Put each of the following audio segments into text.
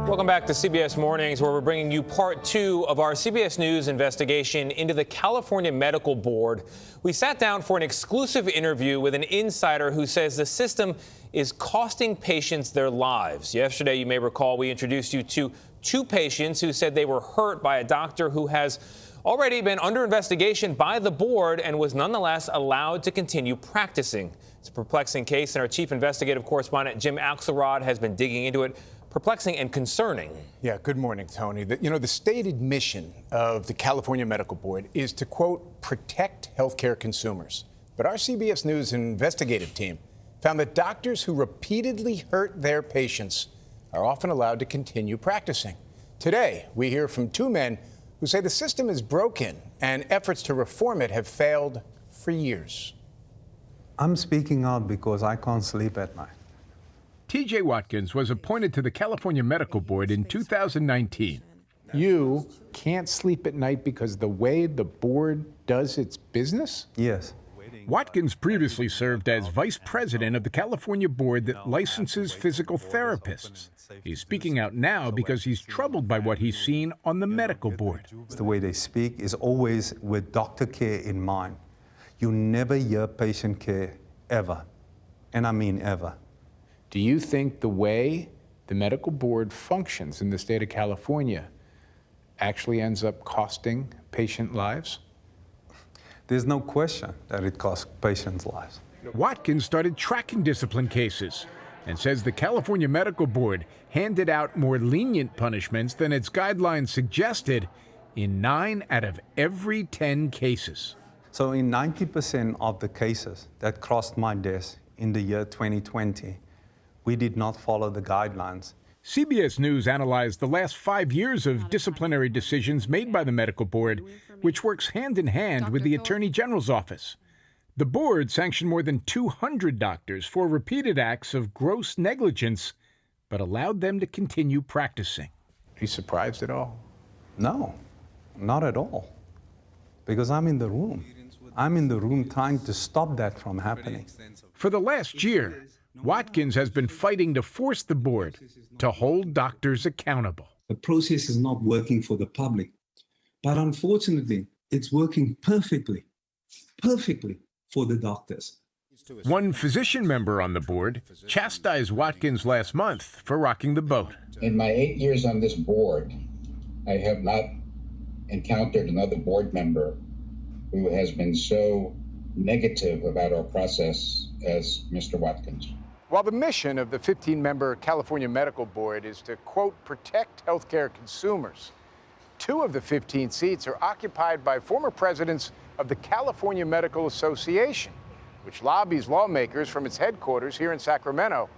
Welcome back to CBS Mornings, where we're bringing you part 2 of our CBS News investigation into the California Medical Board. We sat down for an exclusive interview with an insider who says the system is costing patients their lives. Yesterday, you may recall, we introduced you to 2 patients who said they were hurt by a doctor who has already been under investigation by the board and was nonetheless allowed to continue practicing. It's a perplexing case, and our chief investigative correspondent, Jim Axelrod, has been digging into it. Perplexing and concerning. Yeah, good morning, Tony. The stated mission of the California Medical Board is to, quote, protect healthcare consumers. But our CBS News investigative team found that doctors who repeatedly hurt their patients are often allowed to continue practicing. Today, we hear from 2 men who say the system is broken and efforts to reform it have failed for years. I'm speaking out because I can't sleep at night. T.J. Watkins was appointed to the California Medical Board in 2019. You can't sleep at night because the way the board does its business? Yes. Watkins previously served as vice president of the California board that licenses physical therapists. He's speaking out now because he's troubled by what he's seen on the medical board. The way they speak is always with doctor care in mind. You never hear patient care, ever. And I mean ever. Do you think the way the medical board functions in the state of California actually ends up costing patient lives? There's no question that it costs patients' lives. Watkins started tracking discipline cases and says the California Medical Board handed out more lenient punishments than its guidelines suggested in 9 out of every 10 cases. So in 90% of the cases that crossed my desk in the year 2020, we did not follow the guidelines. CBS News analyzed the last 5 years of disciplinary decisions made by the medical board, which works hand in hand with the Attorney General's office. The board sanctioned more than 200 doctors for repeated acts of gross negligence, but allowed them to continue practicing. Are you surprised at all? No, not at all. Because I'm in the room. I'm in the room trying to stop that from happening. For the last year, Watkins has been fighting to force the board to hold doctors accountable. The process is not working for the public, but unfortunately, it's working perfectly for the doctors. One physician member on the board chastised Watkins last month for rocking the boat. In my 8 years on this board, I have not encountered another board member who has been so negative about our process as Mr. Watkins. While the mission of the 15-member California Medical Board is to, quote, protect healthcare consumers, 2 of the 15 seats are occupied by former presidents of the California Medical Association, which lobbies lawmakers from its headquarters here in Sacramento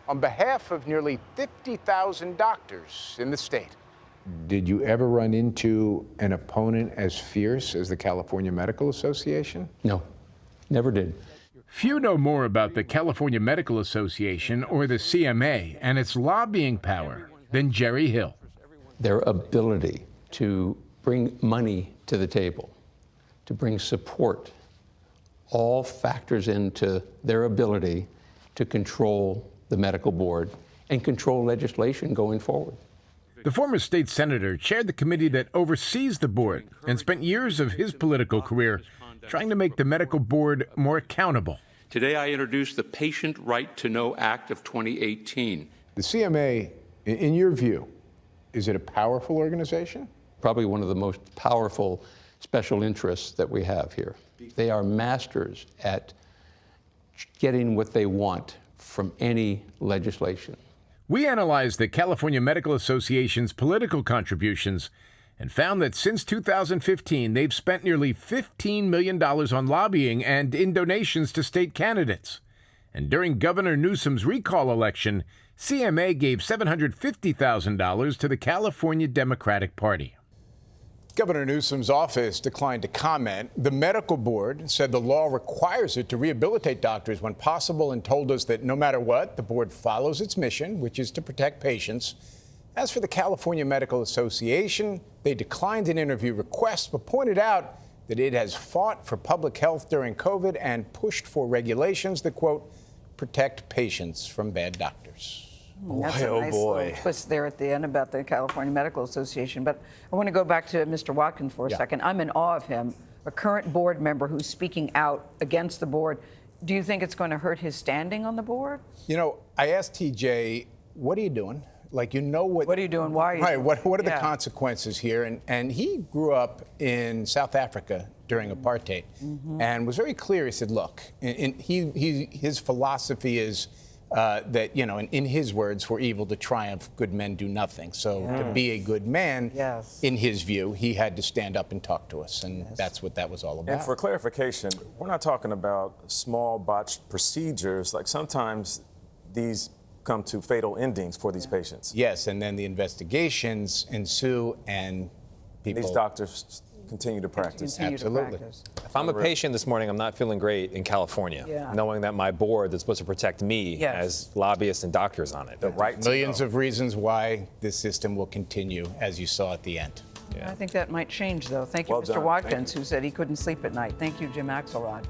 on behalf of nearly 50,000 doctors in the state. Did you ever run into an opponent as fierce as the California Medical Association? No, never did. Few know more about the California Medical Association or the CMA and its lobbying power than Jerry Hill. Their ability to bring money to the table, to bring support, all factors into their ability to control the medical board and control legislation going forward. The former state senator chaired the committee that oversees the board and spent years of his political career trying to make the medical board more accountable. Today, I introduce the Patient Right to Know Act of 2018. The CMA, in your view, is it a powerful organization? Probably one of the most powerful special interests that we have here. They are masters at getting what they want from any legislation. We analyzed the California Medical Association's political contributions and found that since 2015, they've spent nearly $15 million on lobbying and in donations to state candidates. And during Governor Newsom's recall election, CMA gave $750,000 to the California Democratic Party. Governor Newsom's office declined to comment. The medical board said the law requires it to rehabilitate doctors when possible and told us that no matter what, the board follows its mission, which is to protect patients. As for the California Medical Association, they declined an interview request but pointed out that it has fought for public health during COVID and pushed for regulations that, quote, protect patients from bad doctors. That's a nice little twist there at the end about the California Medical Association. But I want to go back to Mr. Watkins for a second. I'm in awe of him, a current board member who's speaking out against the board. Do you think it's going to hurt his standing on the board? You know, I asked TJ, what are you doing? Like, you know what? What are you doing? Why are you doing? What are the consequences here? And he grew up in South Africa during apartheid and was very clear. He said, look, his philosophy is that, you know, in his words, for evil to triumph, good men do nothing. So to be a good man, in his view, he had to stand up and talk to us. And that's what that was all about. And for clarification, we're not talking about small botched procedures. Like, sometimes these come to fatal endings for these patients. Yes, and then the investigations ensue and people... These doctors continue to practice. Absolutely. If I'm a patient this morning, I'm not feeling great in California, knowing that my board that's supposed to protect me has lobbyists and doctors on it. The right Millions of reasons why this system will continue, as you saw at the end. I think that might change, though. Thank you, Mr. Watkins, who said he couldn't sleep at night. Thank you, Jim Axelrod.